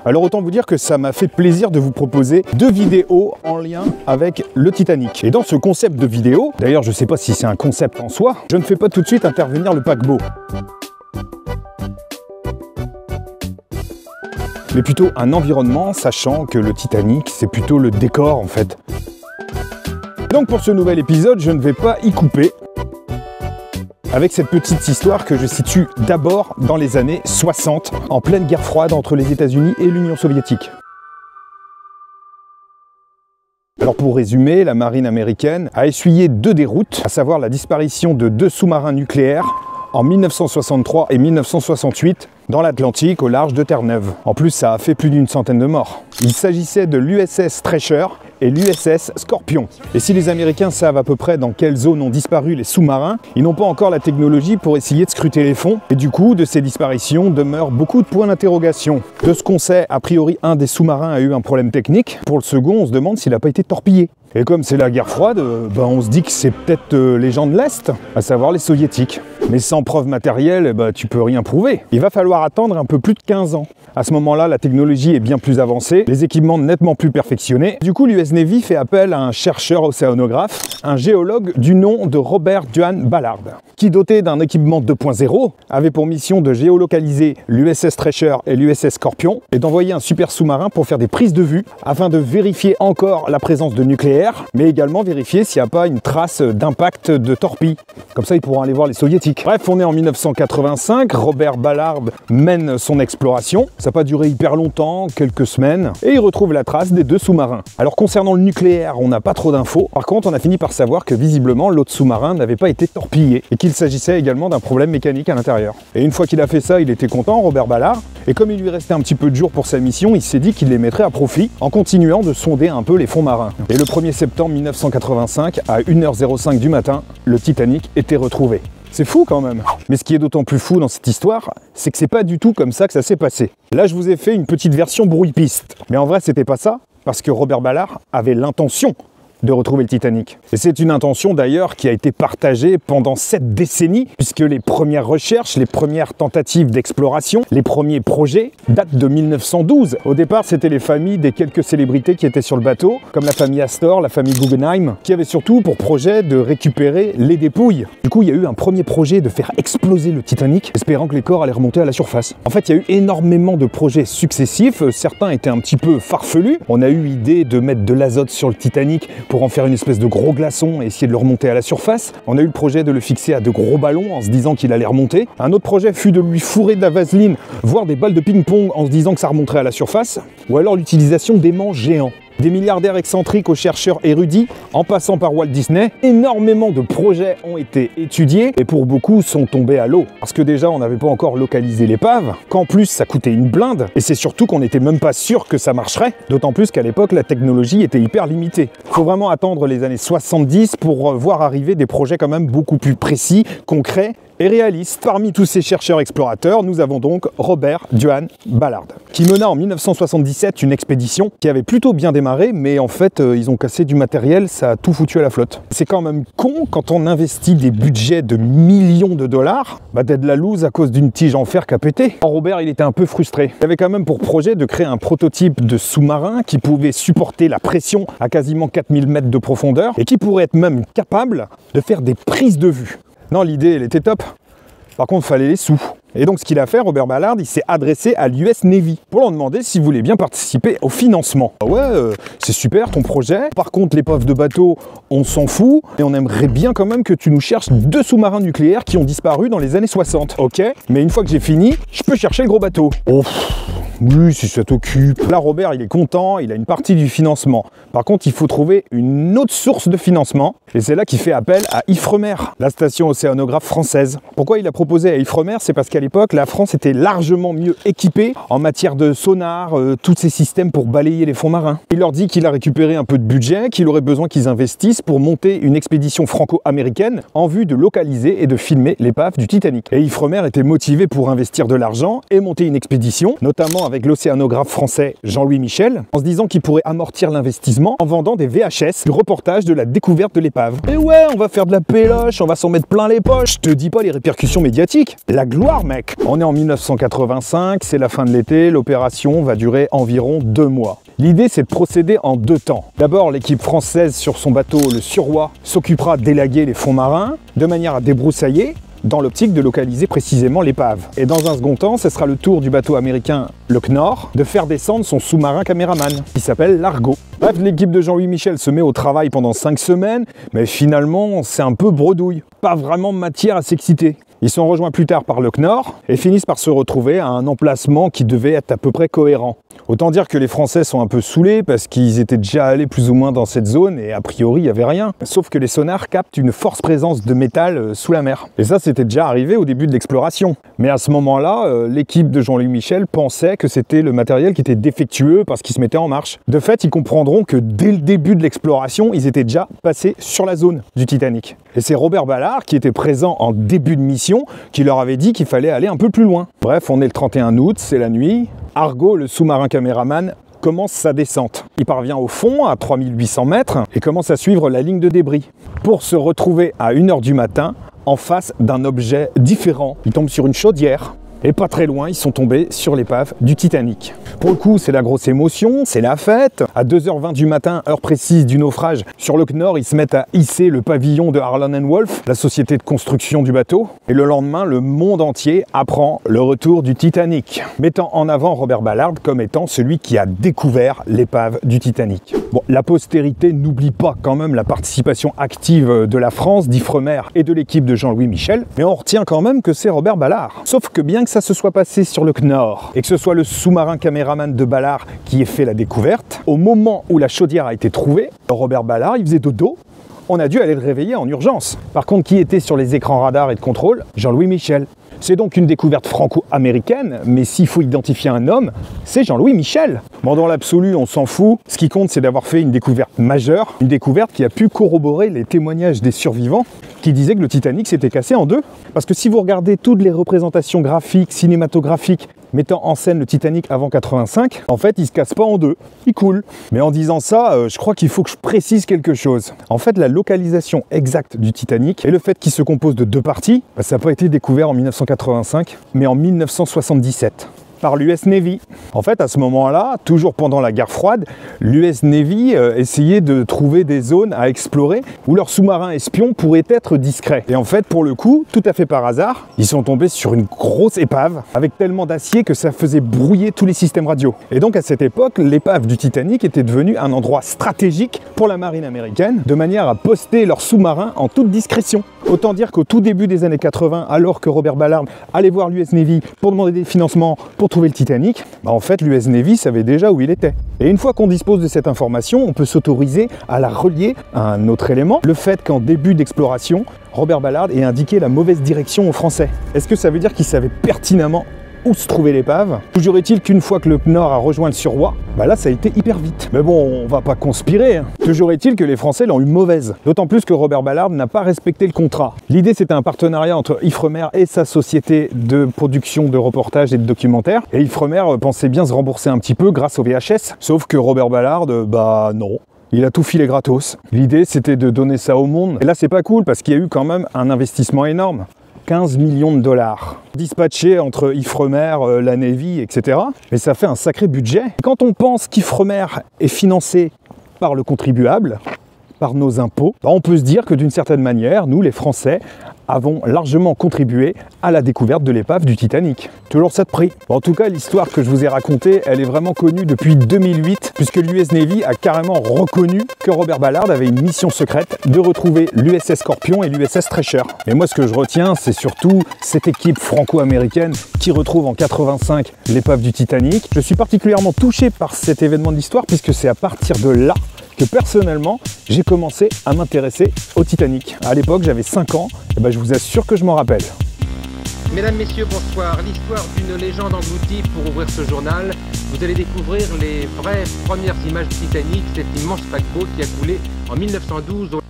Alors autant vous dire que ça m'a fait plaisir de vous proposer 2 vidéos en lien avec le Titanic. Et dans ce concept de vidéo, d'ailleurs je ne sais pas si c'est un concept en soi, je ne fais pas tout de suite intervenir le paquebot. Mais plutôt un environnement, sachant que le Titanic, c'est plutôt le décor en fait. Donc pour ce nouvel épisode, je ne vais pas y couper avec cette petite histoire que je situe d'abord dans les années 60, en pleine guerre froide entre les États-Unis et l'Union soviétique. Alors pour résumer, la marine américaine a essuyé 2 déroutes, à savoir la disparition de 2 sous-marins nucléaires en 1963 et 1968 dans l'Atlantique au large de Terre-Neuve. En plus, ça a fait plus d'une centaine de morts. Il s'agissait de l'USS Treasure et l'USS Scorpion. Et si les Américains savent à peu près dans quelle zone ont disparu les sous-marins, ils n'ont pas encore la technologie pour essayer de scruter les fonds. Et du coup, de ces disparitions demeurent beaucoup de points d'interrogation. De ce qu'on sait, a priori, un des sous-marins a eu un problème technique. Pour le second, on se demande s'il n'a pas été torpillé. Et comme c'est la guerre froide, on se dit que c'est peut-être les gens de l'Est, à savoir les soviétiques. Mais sans preuve matérielle, tu peux rien prouver. Il va falloir attendre un peu plus de 15 ans. À ce moment-là, la technologie est bien plus avancée, les équipements nettement plus perfectionnés. Du coup, l'US Navy fait appel à un chercheur océanographe, un géologue du nom de Robert Duane Ballard, qui, doté d'un équipement 2.0, avait pour mission de géolocaliser l'USS Treasure et l'USS Scorpion et d'envoyer un super sous-marin pour faire des prises de vue afin de vérifier encore la présence de nucléaire, mais également vérifier s'il n'y a pas une trace d'impact de torpille. Comme ça, ils pourront aller voir les soviétiques. Bref, on est en 1985, Robert Ballard mène son exploration. Ça n'a pas duré hyper longtemps, quelques semaines, et il retrouve la trace des 2 sous-marins. Alors concernant le nucléaire, on n'a pas trop d'infos. Par contre, on a fini par savoir que visiblement, l'autre sous-marin n'avait pas été torpillé et qu'il s'agissait également d'un problème mécanique à l'intérieur. Et une fois qu'il a fait ça, il était content, Robert Ballard. Et comme il lui restait un petit peu de jours pour sa mission, il s'est dit qu'il les mettrait à profit en continuant de sonder un peu les fonds marins. Et le 1er septembre 1985, à 1h05 du matin, le Titanic était retrouvé. C'est fou quand même. Mais ce qui est d'autant plus fou dans cette histoire, c'est que c'est pas du tout comme ça que ça s'est passé. Là, je vous ai fait une petite version brouille-piste. Mais en vrai, c'était pas ça, parce que Robert Ballard avait l'intention de retrouver le Titanic. Et c'est une intention d'ailleurs qui a été partagée pendant 7 décennies, puisque les premières recherches, les premières tentatives d'exploration, les premiers projets datent de 1912. Au départ, c'était les familles des quelques célébrités qui étaient sur le bateau, comme la famille Astor, la famille Guggenheim, qui avaient surtout pour projet de récupérer les dépouilles. Du coup, il y a eu un premier projet de faire exploser le Titanic, espérant que les corps allaient remonter à la surface. En fait, il y a eu énormément de projets successifs, certains étaient un petit peu farfelus. On a eu l'idée de mettre de l'azote sur le Titanic pour en faire une espèce de gros glaçon et essayer de le remonter à la surface. On a eu le projet de le fixer à de gros ballons en se disant qu'il allait remonter. Un autre projet fut de lui fourrer de la vaseline, voire des balles de ping-pong en se disant que ça remonterait à la surface. Ou alors l'utilisation d'aimants géants. Des milliardaires excentriques aux chercheurs érudits, en passant par Walt Disney, énormément de projets ont été étudiés et pour beaucoup sont tombés à l'eau. Parce que déjà on n'avait pas encore localisé l'épave, qu'en plus ça coûtait une blinde, et c'est surtout qu'on n'était même pas sûr que ça marcherait, d'autant plus qu'à l'époque la technologie était hyper limitée. Il faut vraiment attendre les années 70 pour voir arriver des projets quand même beaucoup plus précis, concrets et réaliste. Parmi tous ces chercheurs explorateurs, nous avons donc Robert Duane Ballard, qui mena en 1977 une expédition qui avait plutôt bien démarré, mais en fait, ils ont cassé du matériel, ça a tout foutu à la flotte. C'est quand même con quand on investit des budgets de millions de dollars, d'être la loose à cause d'une tige en fer qui a pété. Robert, il était un peu frustré. Il avait quand même pour projet de créer un prototype de sous-marin qui pouvait supporter la pression à quasiment 4000 mètres de profondeur et qui pourrait être même capable de faire des prises de vue. Non, l'idée, elle était top. Par contre, il fallait les sous. Et donc, ce qu'il a fait, Robert Ballard, il s'est adressé à l'US Navy pour leur demander s'il voulait bien participer au financement. Ah ouais, c'est super ton projet. Par contre, l'épave de bateau, on s'en fout. Et on aimerait bien quand même que tu nous cherches 2 sous-marins nucléaires qui ont disparu dans les années 60. Ok, mais une fois que j'ai fini, je peux chercher le gros bateau. Oh, oui, si ça t'occupe. Là, Robert, il est content, il a une partie du financement. Par contre, il faut trouver une autre source de financement. Et c'est là qu'il fait appel à Ifremer, la station océanographe française. Pourquoi il a proposé à Ifremer? C'est parce qu'à l'époque, la France était largement mieux équipée en matière de sonar, tous ces systèmes pour balayer les fonds marins. Il leur dit qu'il a récupéré un peu de budget, qu'il aurait besoin qu'ils investissent pour monter une expédition franco-américaine en vue de localiser et de filmer l'épave du Titanic. Et Ifremer était motivé pour investir de l'argent et monter une expédition, notamment avec l'océanographe français Jean-Louis Michel, en se disant qu'il pourrait amortir l'investissement en vendant des VHS du reportage de la découverte de l'épave. Et ouais, on va faire de la péloche, on va s'en mettre plein les poches. Je te dis pas les répercussions médiatiques. La gloire mec. On est en 1985, c'est la fin de l'été, l'opération va durer environ 2 mois. L'idée, c'est de procéder en 2 temps. D'abord, l'équipe française sur son bateau, le Suroît, s'occupera d'élaguer les fonds marins, de manière à débroussailler, dans l'optique de localiser précisément l'épave. Et dans un second temps, ce sera le tour du bateau américain le Knorr de faire descendre son sous-marin caméraman, qui s'appelle l'Argo. Bref, l'équipe de Jean-Louis Michel se met au travail pendant 5 semaines, mais finalement, c'est un peu bredouille. Pas vraiment matière à s'exciter. Ils sont rejoints plus tard par le Knorr et finissent par se retrouver à un emplacement qui devait être à peu près cohérent. Autant dire que les Français sont un peu saoulés parce qu'ils étaient déjà allés plus ou moins dans cette zone et a priori il n'y avait rien. Sauf que les sonars captent une forte présence de métal sous la mer. Et ça c'était déjà arrivé au début de l'exploration. Mais à ce moment-là, l'équipe de Jean-Louis Michel pensait que c'était le matériel qui était défectueux parce qu'il se mettait en marche. De fait, ils comprendront que dès le début de l'exploration, ils étaient déjà passés sur la zone du Titanic. Et c'est Robert Ballard qui était présent en début de mission qui leur avait dit qu'il fallait aller un peu plus loin. Bref, on est le 31 août, c'est la nuit. Argo, le sous-marin caméraman, commence sa descente. Il parvient au fond, à 3800 mètres, et commence à suivre la ligne de débris, pour se retrouver à 1 h du matin, en face d'un objet différent. Il tombe sur une chaudière. Et pas très loin, ils sont tombés sur l'épave du Titanic. Pour le coup, c'est la grosse émotion, c'est la fête. À 2 h 20 du matin, heure précise du naufrage, sur le Knorr, ils se mettent à hisser le pavillon de Harland & Wolff, la société de construction du bateau. Et le lendemain, le monde entier apprend le retour du Titanic, mettant en avant Robert Ballard comme étant celui qui a découvert l'épave du Titanic. Bon, la postérité n'oublie pas quand même la participation active de la France, d'Ifremer et de l'équipe de Jean-Louis Michel, mais on retient quand même que c'est Robert Ballard. Sauf que bien que ça se soit passé sur le Knorr et que ce soit le sous-marin caméraman de Ballard qui ait fait la découverte, au moment où la chaudière a été trouvée, Robert Ballard, il faisait dodo. On a dû aller le réveiller en urgence. Par contre, qui était sur les écrans radars et de contrôle? Jean-Louis Michel. C'est donc une découverte franco-américaine, mais s'il faut identifier un homme, c'est Jean-Louis Michel. Bon, dans l'absolu, on s'en fout. Ce qui compte, c'est d'avoir fait une découverte majeure, une découverte qui a pu corroborer les témoignages des survivants qui disaient que le Titanic s'était cassé en 2. Parce que si vous regardez toutes les représentations graphiques, cinématographiques, mettant en scène le Titanic avant 85, en fait, il se casse pas en 2, il coule. Mais en disant ça, je crois qu'il faut que je précise quelque chose. En fait, la localisation exacte du Titanic et le fait qu'il se compose de 2 parties, ça n'a pas été découvert en 1985, mais en 1977. Par l'US Navy. En fait, à ce moment-là, toujours pendant la guerre froide, l'US Navy essayait de trouver des zones à explorer où leurs sous-marins espions pourraient être discrets. Et en fait, pour le coup, tout à fait par hasard, ils sont tombés sur une grosse épave avec tellement d'acier que ça faisait brouiller tous les systèmes radio. Et donc à cette époque, l'épave du Titanic était devenue un endroit stratégique pour la marine américaine, de manière à poster leurs sous-marins en toute discrétion. Autant dire qu'au tout début des années 80, alors que Robert Ballard allait voir l'US Navy pour demander des financements pour trouver le Titanic, en fait l'US Navy savait déjà où il était. Et une fois qu'on dispose de cette information, on peut s'autoriser à la relier à un autre élément, le fait qu'en début d'exploration, Robert Ballard ait indiqué la mauvaise direction aux Français. Est-ce que ça veut dire qu'il savait pertinemment où se trouvait l'épave? Toujours est-il qu'une fois que le Knorr a rejoint le Suroît, là ça a été hyper vite. Mais bon, on va pas conspirer, hein. Toujours est-il que les Français l'ont eu mauvaise. D'autant plus que Robert Ballard n'a pas respecté le contrat. L'idée c'était un partenariat entre Ifremer et sa société de production de reportages et de documentaires. Et Ifremer pensait bien se rembourser un petit peu grâce au VHS. Sauf que Robert Ballard, non. Il a tout filé gratos. L'idée c'était de donner ça au monde. Et là c'est pas cool parce qu'il y a eu quand même un investissement énorme. 15 millions de dollars dispatchés entre Ifremer, la Navy, etc. Et ça fait un sacré budget. Quand on pense qu'Ifremer est financé par le contribuable, par nos impôts, on peut se dire que d'une certaine manière, nous les Français, avons largement contribué à la découverte de l'épave du Titanic. Toujours ça de prix. En tout cas, l'histoire que je vous ai racontée, elle est vraiment connue depuis 2008, puisque l'US Navy a carrément reconnu que Robert Ballard avait une mission secrète de retrouver l'USS Scorpion et l'USS Treasure. Et moi, ce que je retiens, c'est surtout cette équipe franco-américaine qui retrouve en 85 l'épave du Titanic. Je suis particulièrement touché par cet événement de l'histoire, puisque c'est à partir de là que personnellement, j'ai commencé à m'intéresser au Titanic. À l'époque, j'avais 5 ans, et je vous assure que je m'en rappelle. Mesdames, Messieurs, bonsoir. L'histoire d'une légende engloutie pour ouvrir ce journal. Vous allez découvrir les vraies premières images du Titanic, cet immense paquebot qui a coulé en 1912 au